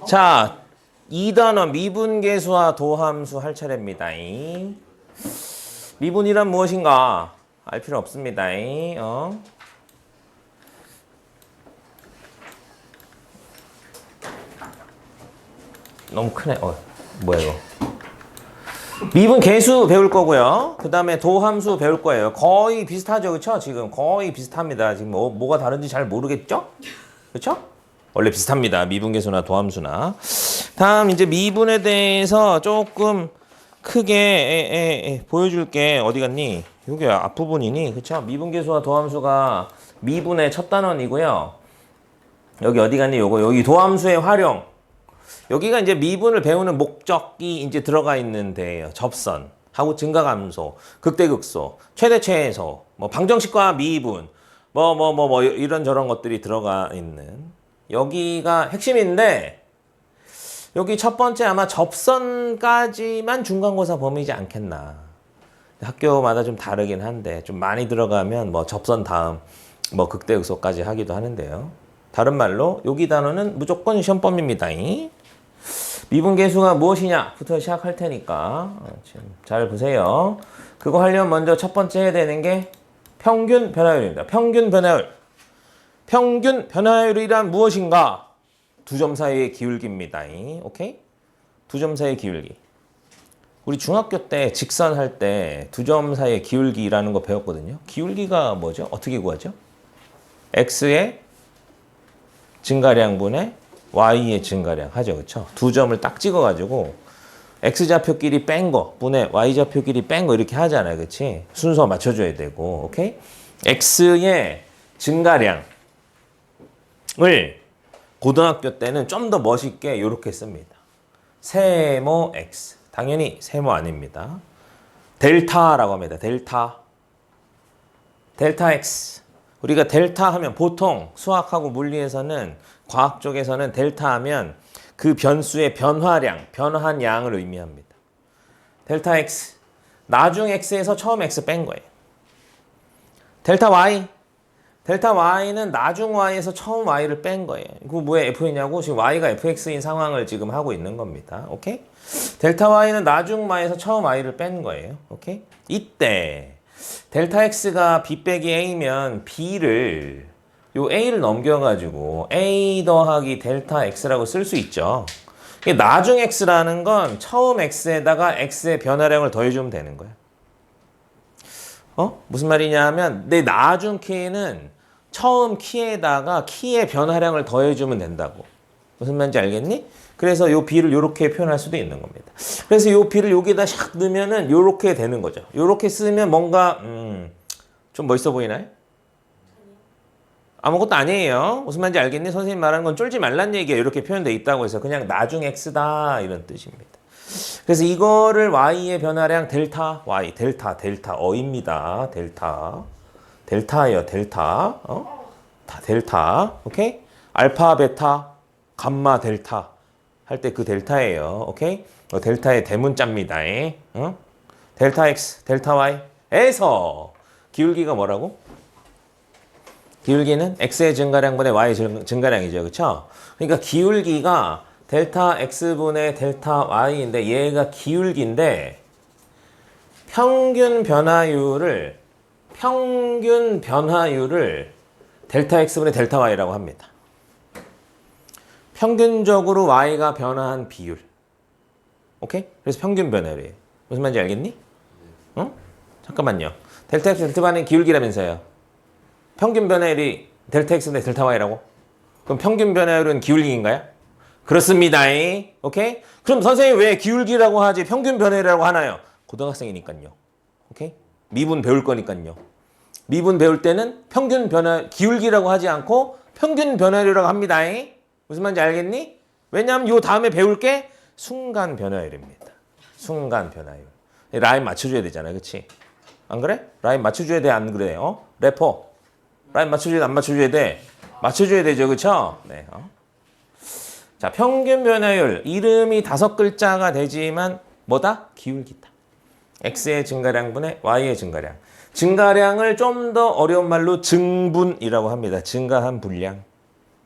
자, 2단원 미분계수와 도함수 할 차례입니다. 미분이란 무엇인가? 알 필요 없습니다. 너무 크네. 뭐야 이거? 미분 계수 배울 거고요. 그 다음에 도함수 배울 거예요. 거의 비슷하죠, 그렇죠? 지금 거의 비슷합니다. 지금 뭐가 다른지 잘 모르겠죠? 그렇죠? 원래 비슷합니다. 미분 계수나 도함수나. 다음 이제 미분에 대해서 조금 크게 보여줄게. 어디 갔니? 여기 앞부분이니, 그렇죠? 미분 계수와 도함수가 미분의 첫 단원이고요. 여기 어디 갔니? 요거 여기 도함수의 활용. 여기가 이제 미분을 배우는 목적이 이제 들어가 있는 데예요. 접선, 하고 증가감소, 극대극소, 최대 최소, 뭐 방정식과 미분, 뭐 이런저런 것들이 들어가 있는 여기가 핵심인데 여기 첫 번째 아마 접선까지만 중간고사 범위지 않겠나. 학교마다 좀 다르긴 한데 좀 많이 들어가면 뭐 접선 다음 뭐 극대극소까지 하기도 하는데요. 다른 말로 여기 단어는 무조건 시험 범위입니다. 미분계수가 무엇이냐부터 시작할 테니까 잘 보세요. 그거 하려면 먼저 첫 번째 해야 되는 게 평균 변화율입니다. 평균 변화율. 평균 변화율이란 무엇인가? 두 점 사이의 기울기입니다. 오케이? 두 점 사이의 기울기. 우리 중학교 때 직선 할 때 두 점 사이의 기울기라는 거 배웠거든요. 기울기가 뭐죠? 어떻게 구하죠? x의 증가량분의 y의 증가량 하죠. 그렇죠? 두 점을 딱 찍어가지고 x좌표끼리 뺀 거 분의 y좌표끼리 뺀 거 이렇게 하잖아요. 그렇지? 순서 맞춰줘야 되고. 오케이? x의 증가량을 고등학교 때는 좀 더 멋있게 이렇게 씁니다. 세모 x. 당연히 세모 아닙니다. 델타라고 합니다. 델타 x. 우리가 델타 하면 보통 수학하고 물리에서는 과학 쪽에서는 델타 하면 그 변수의 변화량, 변화한 양을 의미합니다. 델타 x. 나중 x에서 처음 x 뺀 거예요. 델타 y. 델타 y는 나중 y에서 처음 y를 뺀 거예요. 그거 뭐에 f이냐고 지금 y가 fx인 상황을 지금 하고 있는 겁니다. 오케이? 델타 y는 나중 y에서 처음 y를 뺀 거예요. 오케이? 이때 델타 x가 b 빼기 a면 b를 요 a를 넘겨가지고 a 더하기 델타 x라고 쓸 수 있죠. 나중 x라는 건 처음 x에다가 x의 변화량을 더해주면 되는 거야. 무슨 말이냐 하면 내 나중 키는 처음 키에다가 키의 변화량을 더해주면 된다고. 무슨 말인지 알겠니? 그래서 요 b를 요렇게 표현할 수도 있는 겁니다. 그래서 요 b를 여기다 샥 넣으면은 요렇게 되는 거죠. 요렇게 쓰면 뭔가 좀 멋있어 보이나요? 아무것도 아니에요. 무슨 말인지 알겠니? 선생님 말하는 건 쫄지 말란 얘기예요. 이렇게 표현되어 있다고 해서 그냥 나중 x다 이런 뜻입니다. 그래서 이거를 y의 변화량 델타 y 델타입니다. 델타예요. 델타. 다 델타. 오케이? 알파 베타 감마 델타 할 때 그 델타예요. 오케이? 델타의 대문자입니다. 델타 x 델타 y에서 기울기가 뭐라고? 기울기는 x의 증가량분의 y의 증가량이죠. 그렇죠? 그러니까 기울기가 델타 x분의 델타 y인데 얘가 기울기인데 평균 변화율을 델타 x분의 델타 y라고 합니다. 평균적으로 y가 변화한 비율. 오케이? 그래서 평균 변화율이에요. 무슨 말인지 알겠니? 잠깐만요. 델타 x 델타 y는 기울기라면서요. 평균 변화율이 델타 x분의 델타 y라고? 그럼 평균 변화율은 기울기인가요? 그렇습니다. 오케이? 그럼 선생님 왜 기울기라고 하지 평균 변화율이라고 하나요? 고등학생이니까요. 오케이? 미분 배울 거니까요. 미분 배울 때는 평균 변화 기울기라고 하지 않고 평균 변화율이라고 합니다. 무슨 말인지 알겠니? 왜냐하면 요 다음에 배울 게 순간 변화율입니다. 순간 변화율. 라인 맞춰줘야 되잖아요. 그렇지? 안 그래? 라인 맞춰줘야 돼? 안 그래? 래퍼. 라인 맞춰줘야 돼? 안 맞춰줘야 돼? 맞춰줘야 되죠. 그렇죠? 네. 자, 평균 변화율. 이름이 5글자가 되지만 뭐다? 기울기다. x의 증가량분의 y의 증가량. 증가량을 좀 더 어려운 말로 증분이라고 합니다. 증가한 분량.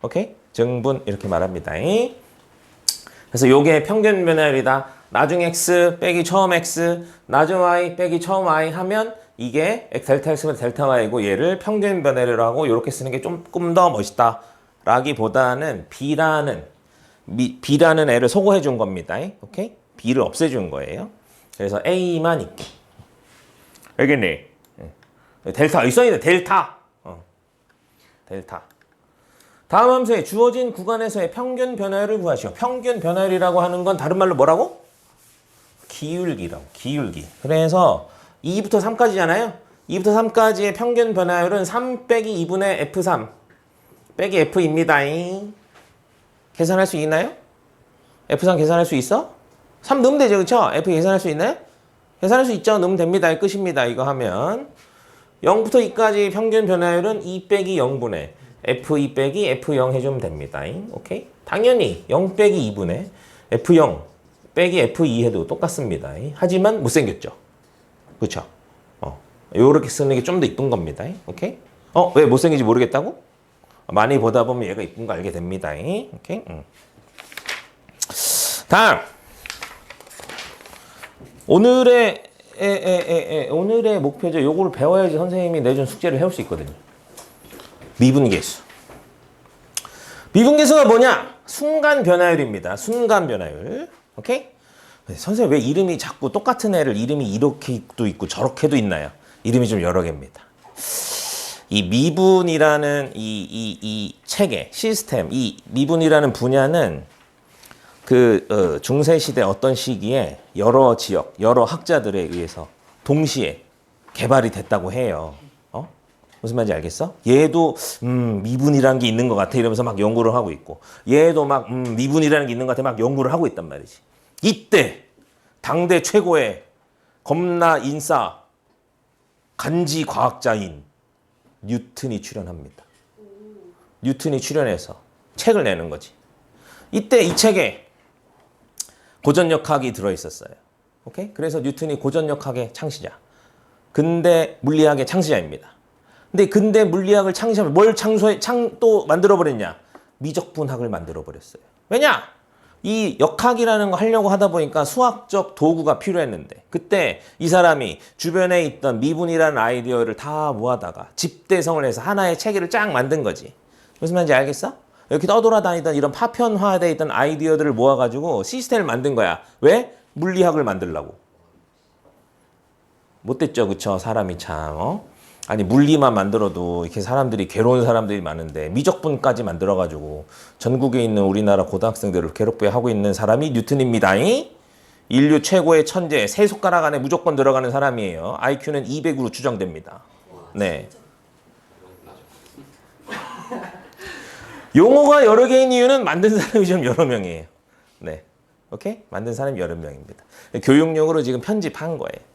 오케이? 증분 이렇게 말합니다. 그래서 요게 평균 변화율이다. 나중 x 빼기 처음 x, 나중 y 빼기 처음 y 하면 이게 델타 x면 델타 y고 얘를 평균 변화율이라고 하고 이렇게 쓰는 게 조금 더 멋있다. 라기보다는 b라는 애를 소거해 준 겁니다. 오케이? b를 없애 준 거예요. 그래서 a만 있게. 알겠니? 델타 여기 써있네. 델타. 델타. 다음 함수에 주어진 구간에서의 평균 변화율을 구하시오. 평균 변화율이라고 하는 건 다른 말로 뭐라고? 기울기라고. 기울기. 그래서 2부터 3까지잖아요. 2부터 3까지의 평균 변화율은 3 빼기 2분의 F3 빼기 F입니다. 계산할 수 있나요? F3 계산할 수 있어? 3 넣으면 되죠. 그쵸? F 계산할 수 있나요? 계산할 수 있죠. 넣으면 됩니다. 끝입니다. 이거 하면 0부터 2까지 평균 변화율은 2 빼기 0분의 F2 빼기 F0 해주면 됩니다. 오케이? 당연히 0 빼기 2분의 F0 빼기 F2 해도 똑같습니다. 하지만 못생겼죠. 그쵸? 요렇게 쓰는 게 좀 더 이쁜 겁니다. 오케이? 왜 못생긴지 모르겠다고? 많이 보다 보면 얘가 이쁜 거 알게 됩니다. 오케이? 다음. 오늘의 목표죠. 요거를 배워야지 선생님이 내준 숙제를 해올 수 있거든요. 미분계수. 미분계수가 뭐냐? 순간 변화율입니다. 순간 변화율. 오케이? 선생님 왜 이름이 자꾸 똑같은 애를 이름이 이렇게도 있고 저렇게도 있나요? 이름이 좀 여러 개입니다. 이 미분이라는 이 체계, 시스템, 이 미분이라는 분야는 중세시대 어떤 시기에 여러 지역, 여러 학자들에 의해서 동시에 개발이 됐다고 해요. 무슨 말인지 알겠어? 얘도 미분이라는 게 있는 것 같아 이러면서 막 연구를 하고 있고 얘도 막 미분이라는 게 있는 것 같아 막 연구를 하고 있단 말이지. 이때 당대 최고의 겁나 인싸 간지 과학자인 뉴턴이 출연합니다. 뉴턴이 출연해서 책을 내는 거지. 이때 이 책에 고전역학이 들어있었어요. 오케이? 그래서 뉴턴이 고전역학의 창시자. 근대 물리학의 창시자입니다. 근데 근대 물리학을 창시하면 뭘 또 만들어버렸냐? 미적분학을 만들어버렸어요. 왜냐? 이 역학이라는 거 하려고 하다 보니까 수학적 도구가 필요했는데 그때 이 사람이 주변에 있던 미분이라는 아이디어를 다 모아다가 집대성을 해서 하나의 체계를 쫙 만든 거지. 무슨 말인지 알겠어? 이렇게 떠돌아다니던 이런 파편화되어 있던 아이디어들을 모아가지고 시스템을 만든 거야. 왜? 물리학을 만들려고. 못됐죠, 그쵸? 사람이 참, 아니, 물리만 만들어도 이렇게 사람들이 괴로운 사람들이 많은데 미적분까지 만들어가지고 전국에 있는 우리나라 고등학생들을 괴롭게 하고 있는 사람이 뉴턴입니다. 인류 최고의 천재, 세 손가락 안에 무조건 들어가는 사람이에요. IQ는 200으로 추정됩니다. 네. 용어가 여러 개인 이유는 만든 사람이 좀 여러 명이에요. 네. 오케이? 만든 사람이 여러 명입니다. 교육용으로 지금 편집한 거예요.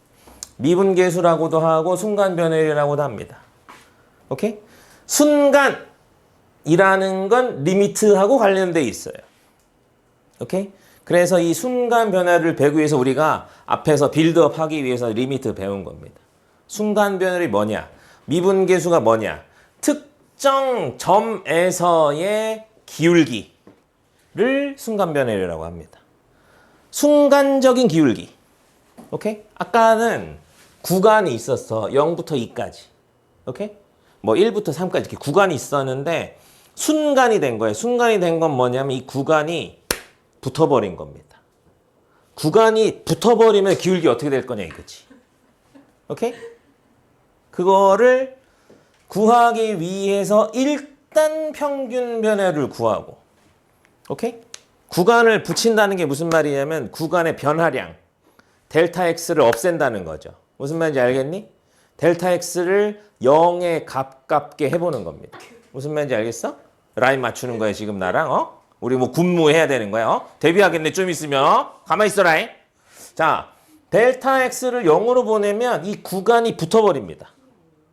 미분계수라고도 하고 순간변화율이라고도 합니다. 오케이? 순간이라는 건 리미트하고 관련돼 있어요. 오케이? 그래서 이 순간변화를 배우기 위해서 우리가 앞에서 빌드업 하기 위해서 리미트 배운 겁니다. 순간변화율이 뭐냐? 미분계수가 뭐냐? 특정 점에서의 기울기를 순간변화율이라고 합니다. 순간적인 기울기. 오케이? 아까는 구간이 있었어. 0부터 2까지. 오케이? 뭐 1부터 3까지 이렇게 구간이 있었는데 순간이 된 거예요. 순간이 된 건 뭐냐면 이 구간이 붙어버린 겁니다. 구간이 붙어버리면 기울기 어떻게 될 거냐 이거지. 오케이? 그거를 구하기 위해서 일단 평균 변화를 구하고, 오케이? 구간을 붙인다는 게 무슨 말이냐면 구간의 변화량, 델타 x를 없앤다는 거죠. 무슨 말인지 알겠니? 델타 x를 0에 가깝게 해보는 겁니다. 무슨 말인지 알겠어? 라인 맞추는 거야 지금 나랑. 우리 뭐 군무해야 되는 거야. 데뷔하겠네 좀 있으면. 가만히 있어라. 자, 델타 x를 0으로 보내면 이 구간이 붙어버립니다.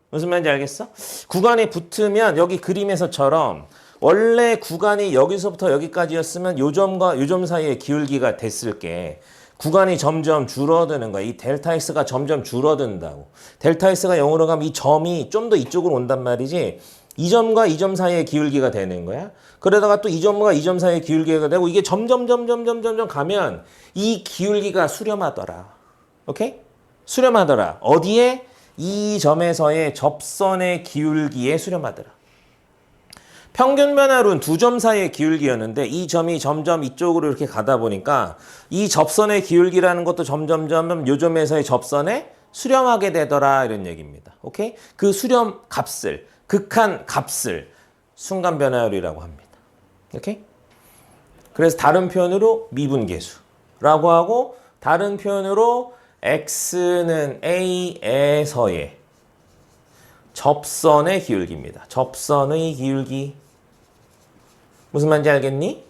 무슨 말인지 알겠어? 구간이 붙으면 여기 그림에서처럼 원래 구간이 여기서부터 여기까지였으면 요 점과 요 점 사이의 기울기가 됐을 게 구간이 점점 줄어드는 거야. 이 델타 x가 점점 줄어든다고. 델타 x가 0으로 가면 이 점이 좀 더 이쪽으로 온단 말이지. 이 점과 이 점 사이의 기울기가 되는 거야. 그러다가 또 이 점과 이 점 사이의 기울기가 되고 이게 점점 가면 이 기울기가 수렴하더라. 오케이? 수렴하더라. 어디에? 이 점에서의 접선의 기울기에 수렴하더라. 평균 변화로는 두 점 사이의 기울기였는데 이 점이 점점 이쪽으로 이렇게 가다 보니까 이 접선의 기울기라는 것도 점점 요 점에서의 접선에 수렴하게 되더라 이런 얘기입니다. 오케이? 그 수렴 값을 극한 값을 순간 변화율이라고 합니다. 오케이? 그래서 다른 표현으로 미분계수라고 하고 다른 표현으로 x는 a에서의 접선의 기울기입니다. 접선의 기울기. 무슨 말인지 알겠니?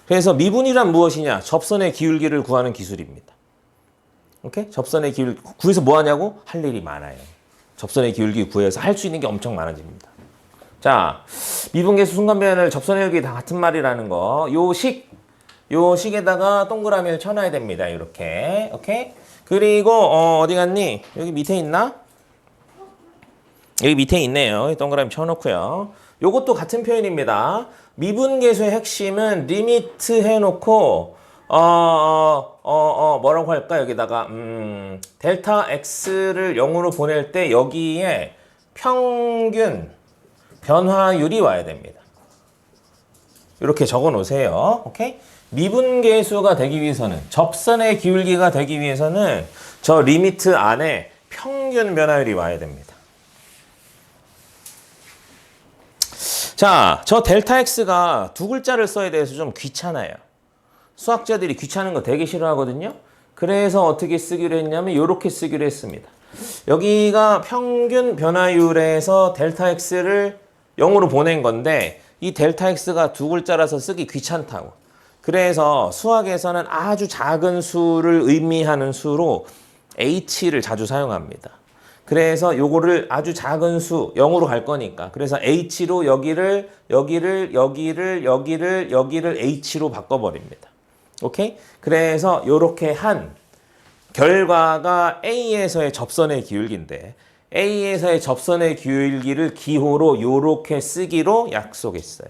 그래서 미분이란 무엇이냐? 접선의 기울기를 구하는 기술입니다. 오케이? 접선의 기울기 구해서 뭐 하냐고? 할 일이 많아요. 접선의 기울기 구해서 할 수 있는 게 엄청 많아집니다. 자, 미분계수 순간변화를 접선의 기울기 다 같은 말이라는 거. 요 식에다가 동그라미를 쳐놔야 됩니다. 이렇게. 오케이? 그리고 어디 갔니? 여기 밑에 있나? 여기 밑에 있네요. 동그라미 쳐놓고요. 요것도 같은 표현입니다. 미분계수의 핵심은 리미트 해놓고 뭐라고 할까? 여기다가 델타 x를 0으로 보낼 때 여기에 평균 변화율이 와야 됩니다. 이렇게 적어 놓으세요. 오케이? 미분계수가 되기 위해서는 접선의 기울기가 되기 위해서는 저 리미트 안에 평균 변화율이 와야 됩니다. 자, 저 델타 x가 두 글자를 써야 돼서 좀 귀찮아요. 수학자들이 귀찮은 거 되게 싫어하거든요. 그래서 어떻게 쓰기로 했냐면 이렇게 쓰기로 했습니다. 여기가 평균 변화율에서 델타 x를 0으로 보낸 건데 이 델타 x가 두 글자라서 쓰기 귀찮다고. 그래서 수학에서는 아주 작은 수를 의미하는 수로 h를 자주 사용합니다. 그래서 요거를 아주 작은 수 0으로 갈 거니까 그래서 h로 여기를 h로 바꿔버립니다. 오케이? 그래서 요렇게 한 결과가 A에서의 접선의 기울기인데 A에서의 접선의 기울기를 기호로 요렇게 쓰기로 약속했어요.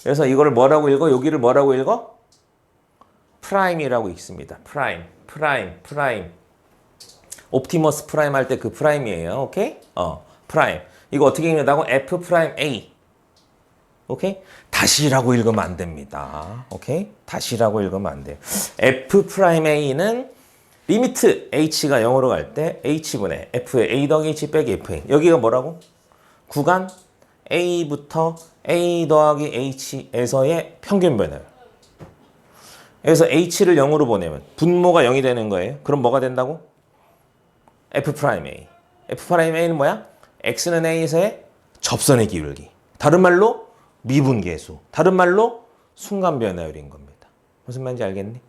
그래서 이거를 뭐라고 읽어? 여기를 뭐라고 읽어? 프라임이라고 읽습니다. 프라임. 옵티머스 프라임 할 때 그 프라임이에요. 오케이? 프라임. 이거 어떻게 읽는다고? F 프라임 A. 오케이? 다시라고 읽으면 안 됩니다. 오케이? 다시라고 읽으면 안 돼요. F 프라임 A는 리미트 H가 0으로 갈 때 H분의 F의 A 더하기 H 빼기 FA. 여기가 뭐라고? 구간 A부터 A 더하기 H에서의 평균 변화율. 여기서 H를 0으로 보내면 분모가 0이 되는 거예요. 그럼 뭐가 된다고? F 프라임 A. F 프라임 A는 뭐야? X는 A에서의 접선의 기울기. 다른 말로 미분계수. 다른 말로 순간 변화율인 겁니다. 무슨 말인지 알겠니?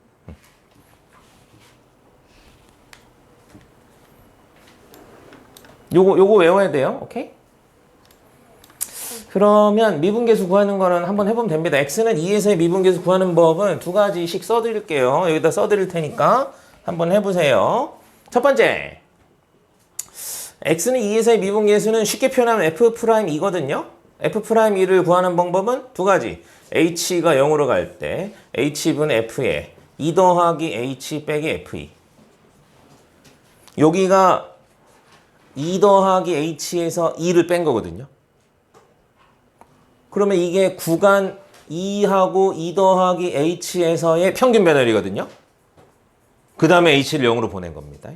요거 외워야 돼요. 오케이? 그러면 미분계수 구하는 거는 한번 해보면 됩니다. X는 2에서의 미분계수 구하는 법은 두 가지씩 써드릴게요. 여기다 써드릴 테니까 한번 해보세요. 첫 번째, X는 2에서의 미분계수는 쉽게 표현하면 F'2거든요. F'2를 구하는 방법은 두 가지. H가 0으로 갈 때 H분의 F에 2 더하기 H 빼기 FE. 여기가 2 더하기 H에서 2를 뺀 거거든요. 그러면 이게 구간 2하고 2 더하기 H에서의 평균 변화율이거든요. 그 다음에 H를 0으로 보낸 겁니다.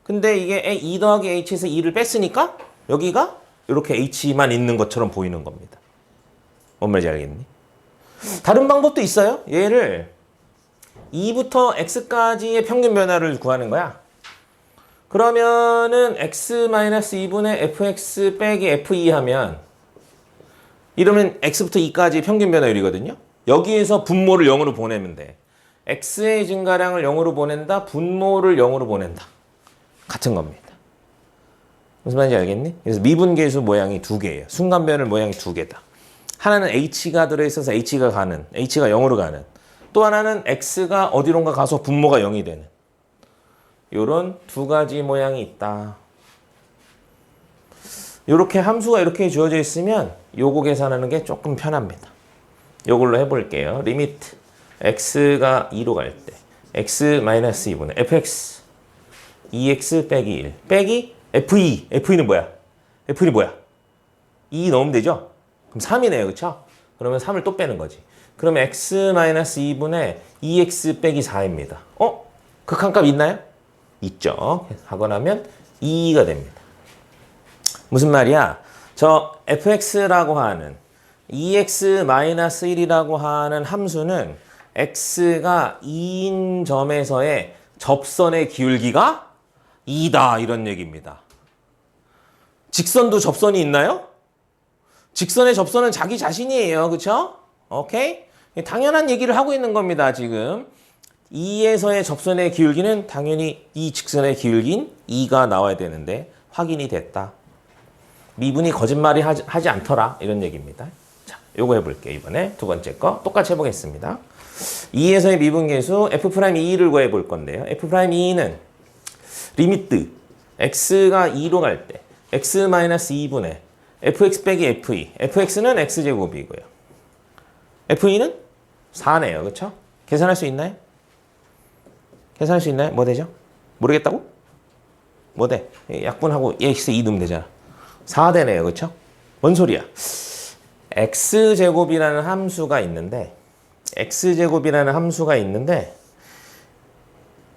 근데 이게 2 더하기 H에서 2를 뺐으니까 여기가 이렇게 H만 있는 것처럼 보이는 겁니다. 뭔 말인지 알겠니? 다른 방법도 있어요. 얘를 2부터 X까지의 평균 변화를 구하는 거야. 그러면은 X-2분의 Fx 빼기 Fe 하면 이러면 X부터 2까지 평균 변화율이거든요. 여기에서 분모를 0으로 보내면 돼. X의 증가량을 0으로 보낸다. 분모를 0으로 보낸다. 같은 겁니다. 무슨 말인지 알겠니? 그래서 미분계수 모양이 두 개예요. 순간 변화율 모양이 두 개다. 하나는 H가 들어있어서 H가 0으로 가는. 또 하나는 X가 어디론가 가서 분모가 0이 되는. 요런 두 가지 모양이 있다. 이렇게 함수가 이렇게 주어져 있으면 요거 계산하는 게 조금 편합니다. 요걸로 해볼게요. 리미트 x가 2로 갈 때 x-2분의 fx 2x 빼기 1 빼기 f2. f2는 뭐야? f2는 뭐야? 2 넣으면 되죠? 그럼 3이네요. 그쵸? 그러면 3을 또 빼는 거지. 그러면 x-2분의 2x 빼기 4입니다. 극한값 있나요? 있죠. 하고 나면 2가 됩니다. 무슨 말이야? 저 fx라고 하는 2x-1이라고 하는 함수는 x가 2인 점에서의 접선의 기울기가 2다 이런 얘기입니다. 직선도 접선이 있나요? 직선의 접선은 자기 자신이에요. 그쵸? 오케이? 당연한 얘기를 하고 있는 겁니다. 지금 2에서의 접선의 기울기는 당연히 이 직선의 기울기인 2가 나와야 되는데 확인이 됐다. 미분이 거짓말이 하지 않더라 이런 얘기입니다. 자, 요거 해볼게요. 이번에 두 번째 거 똑같이 해보겠습니다. 2에서의 미분계수 f'2를 구해볼 건데요. f'2는 리미트 x가 2로 갈 때 x-2분의 fx 빼기 f2 fx는 x제곱이고요. f2는 4네요. 그쵸? 계산할 수 있나요? 계산할 수 있나요? 뭐 되죠? 모르겠다고? 뭐 돼? 약분하고 x 2 넣으면 되잖아. 4 되네요. 그쵸? 뭔 소리야? x제곱이라는 함수가 있는데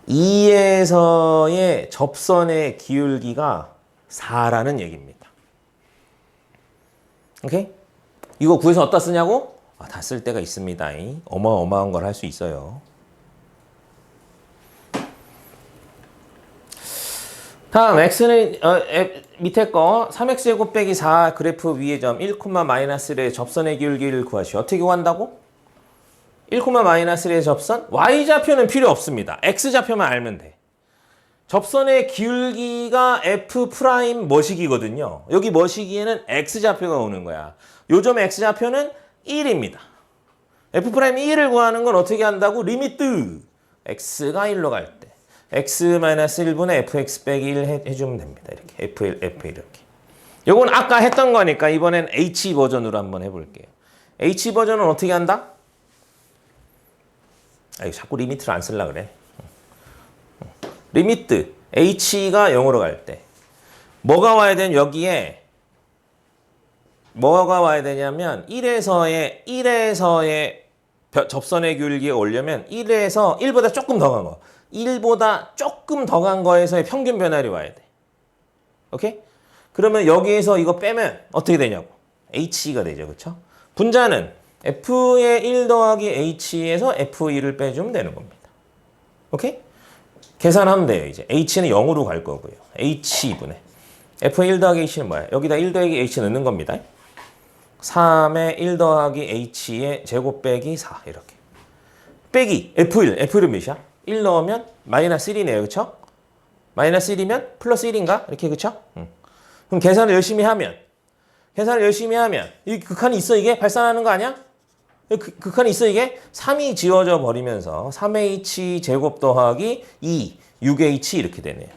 2에서의 접선의 기울기가 4라는 얘기입니다. 오케이? 이거 구해서 어디다 쓰냐고? 다 쓸 때가 있습니다. 어마어마한 걸 할 수 있어요. 다음 x는 밑에 거 3x제곱 빼기 4 그래프 위의 점 1,-1의 접선의 기울기를 구하시오. 어떻게 구한다고? 1,-1의 접선? y좌표는 필요 없습니다. x좌표만 알면 돼. 접선의 기울기가 f' 머시기거든요. 여기 머시기에는 x좌표가 오는 거야. 요점 x좌표는 1입니다. f'1을 구하는 건 어떻게 한다고? 리미트 x가 1로 갈 때 x-1분의 fx 빼기 1 해주면 됩니다. 이렇게 f1 이렇게. 요건 아까 했던 거니까 이번엔 h 버전으로 한번 해볼게요. h 버전은 어떻게 한다? 자꾸 리미트를 안 쓰려고 그래. 리미트 h가 0으로 갈 때 뭐가 와야 되냐? 여기에 뭐가 와야 되냐면 1에서의 접선의 기울기가 오려면 1보다 조금 더 간 거. 1보다 조금 더 간 거에서의 평균 변화율이 와야 돼. 오케이? 그러면 여기에서 이거 빼면 어떻게 되냐고. h가 되죠. 그쵸? 분자는 f의 1 더하기 h에서 f2를 빼주면 되는 겁니다. 오케이? 계산하면 돼요. 이제 h는 0으로 갈 거고요. h분의 f의 1 더하기 h는 뭐야? 여기다 1 더하기 h 넣는 겁니다. 3의 1 더하기 h의 제곱 빼기 4 이렇게. 빼기 f1은 몇이야? 1 넣으면 마이너스 1이네요. 그쵸? 마이너스 1이면 플러스 1인가? 이렇게 그쵸? 그럼 계산을 열심히 하면 이 극한이 있어 이게? 발산하는 거 아니야? 극한이 있어 이게? 3이 지워져 버리면서 3h 제곱 더하기 2, 6h 이렇게 되네요.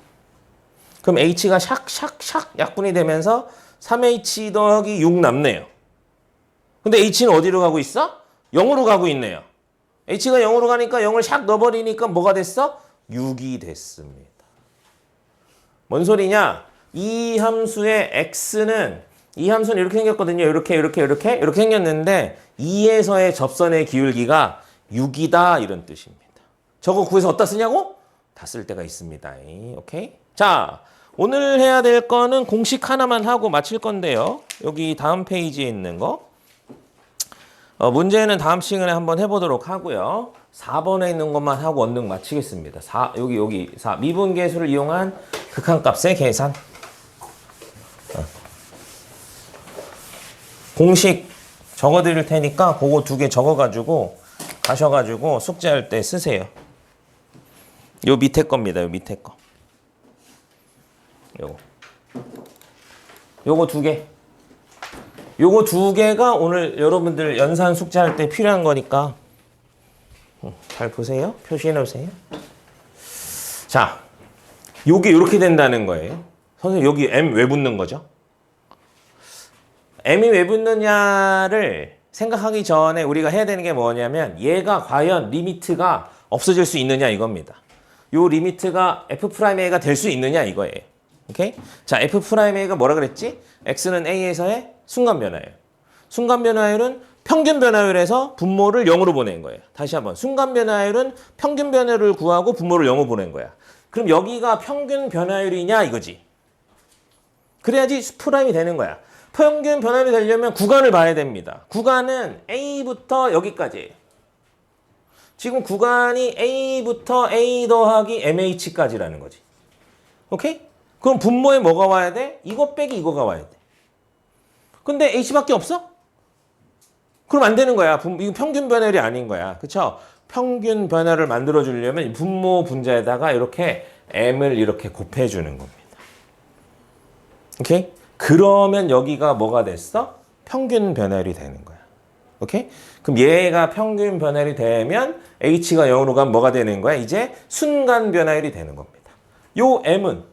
그럼 h가 샥샥샥 약분이 되면서 3h 더하기 6 남네요. 근데 h는 어디로 가고 있어? 0으로 가고 있네요. h가 0으로 가니까 0을 샥 넣어버리니까 뭐가 됐어? 6이 됐습니다. 뭔 소리냐? 이 함수는 이렇게 생겼거든요. 이렇게 생겼는데 2에서의 접선의 기울기가 6이다 이런 뜻입니다. 저거 구해서 어디다 쓰냐고? 다 쓸 때가 있습니다. 오케이? 자, 오늘 해야 될 거는 공식 하나만 하고 마칠 건데요. 여기 다음 페이지에 있는 거. 문제는 다음 시간에 한번 해보도록 하고요. 4번에 있는 것만 하고 언능 마치겠습니다. 4 미분계수를 이용한 극한값의 계산. 공식 적어드릴 테니까 그거 2개 적어가지고 가셔가지고 숙제할 때 쓰세요. 요 밑에 겁니다. 요 밑에 거. 요거 2개. 요거 2개가 오늘 여러분들 연산 숙제할 때 필요한 거니까 잘 보세요. 표시해 놓으세요. 자, 요게 이렇게 된다는 거예요. 선생님 여기 m 왜 붙는 거죠? m이 왜 붙느냐를 생각하기 전에 우리가 해야 되는 게 뭐냐면 얘가 과연 리미트가 없어질 수 있느냐 이겁니다. 요 리미트가 f'a가 될 수 있느냐 이거예요. 오케이? 자, f'a가 뭐라 그랬지? x는 a에서의 순간 변화율. 순간 변화율은 평균 변화율에서 분모를 0으로 보낸 거예요. 다시 한번. 순간 변화율은 평균 변화율을 구하고 분모를 0으로 보낸 거야. 그럼 여기가 평균 변화율이냐 이거지. 그래야지 프라임이 되는 거야. 평균 변화율이 되려면 구간을 봐야 됩니다. 구간은 A부터 여기까지예요. 지금 구간이 A부터 A 더하기 MH까지라는 거지. 오케이? 그럼 분모에 뭐가 와야 돼? 이거 빼기 이거가 와야 돼. 근데 H밖에 없어? 그럼 안 되는 거야. 이거 평균 변화율이 아닌 거야. 그쵸? 평균 변화를 만들어 주려면 분모 분자에다가 이렇게 M을 이렇게 곱해주는 겁니다. 오케이? 그러면 여기가 뭐가 됐어? 평균 변화율이 되는 거야. 오케이? 그럼 얘가 평균 변화율이 되면 H가 0으로 가면 뭐가 되는 거야? 이제 순간 변화율이 되는 겁니다. 요 M은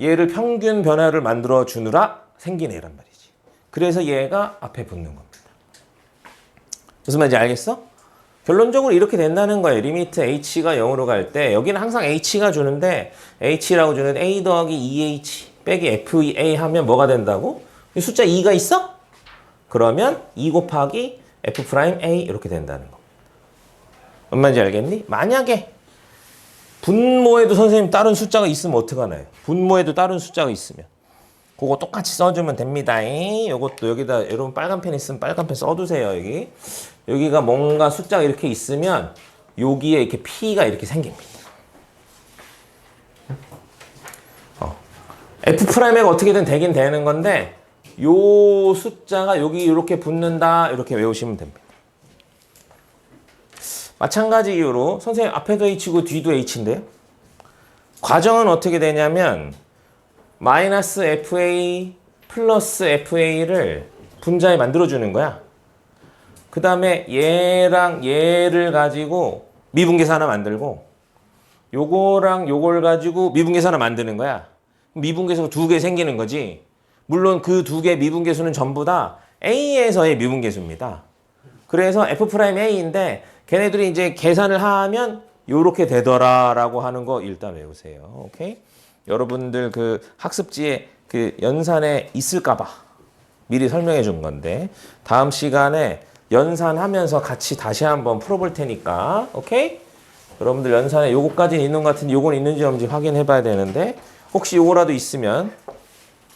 얘를 평균 변화율을 만들어 주느라 생긴 애란 말이지. 그래서 얘가 앞에 붙는 겁니다. 무슨 말인지 알겠어? 결론적으로 이렇게 된다는 거예요. 리미트 H가 0으로 갈 때 여기는 항상 H가 주는데 H라고 주는 A 더하기 2H 빼기 FA 하면 뭐가 된다고? 이 숫자 2가 있어? 그러면 2 곱하기 F'A 이렇게 된다는 겁니다. 뭔 말인지 알겠니? 만약에 분모에도 선생님 다른 숫자가 있으면 어떡하나요? 분모에도 다른 숫자가 있으면 그거 똑같이 써주면 됩니다. 요것도 여기다 여러분 빨간 펜 있으면 빨간 펜 써두세요. 여기가 뭔가 숫자가 이렇게 있으면 여기에 이렇게 P가 이렇게 생깁니다. F'A가 어떻게든 되긴 되는 건데 요 숫자가 여기 이렇게 붙는다 이렇게 외우시면 됩니다. 마찬가지 이유로 선생님 앞에도 H고 뒤도 H인데요. 과정은 어떻게 되냐면 마이너스 FA 플러스 FA를 분자에 만들어주는 거야. 그 다음에 얘랑 얘를 가지고 미분계수 하나 만들고 요거랑 요걸 가지고 미분계수 하나 만드는 거야. 미분계수가 2개 생기는 거지. 물론 그 2개 미분계수는 전부 다 A에서의 미분계수입니다. 그래서 F'A인데 걔네들이 이제 계산을 하면 요렇게 되더라라고 하는 거 일단 외우세요. 오케이? 여러분들 그 학습지에 그 연산에 있을까봐 미리 설명해 준 건데 다음 시간에 연산하면서 같이 다시 한번 풀어볼 테니까 오케이? 여러분들 연산에 요거까지는 있는 것 같은데 요건 있는지 없는지 확인해 봐야 되는데 혹시 요거라도 있으면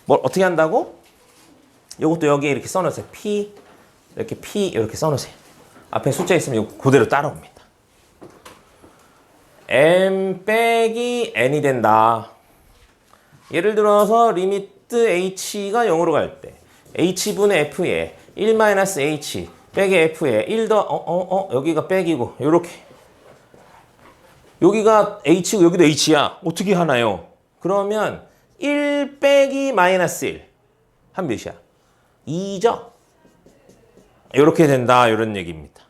뭘 어떻게 한다고? 요것도 여기에 이렇게 써놓으세요. P 이렇게 P 이렇게 써놓으세요. 앞에 숫자 있으면 요거 그대로 따라옵니다. M 빼기 N이 된다. 예를 들어서 리미트 H가 0으로 갈 때 H분의 F에 1-H 빼기 F에 1 더 여기가 빼기고 요렇게 여기가 H고 여기도 H야. 어떻게 하나요? 그러면 1 빼기 마이너스 1 한 몇이야? 2죠? 이렇게 된다 이런 얘기입니다.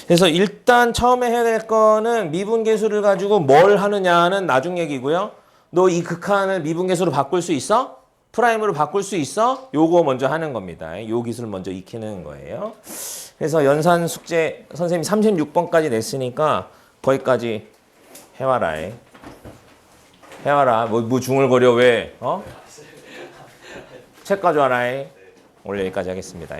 그래서 일단 처음에 해야 될 거는 미분계수를 가지고 뭘 하느냐는 나중 얘기고요. 너 이 극한을 미분계수로 바꿀 수 있어? 프라임으로 바꿀 수 있어? 요거 먼저 하는 겁니다. 요 기술 먼저 익히는 거예요. 그래서 연산 숙제 선생님이 36번까지 냈으니까 거기까지 해와라. 해와라. 뭐 중얼거려 왜? 책 가져와라. 오늘 여기까지 하겠습니다.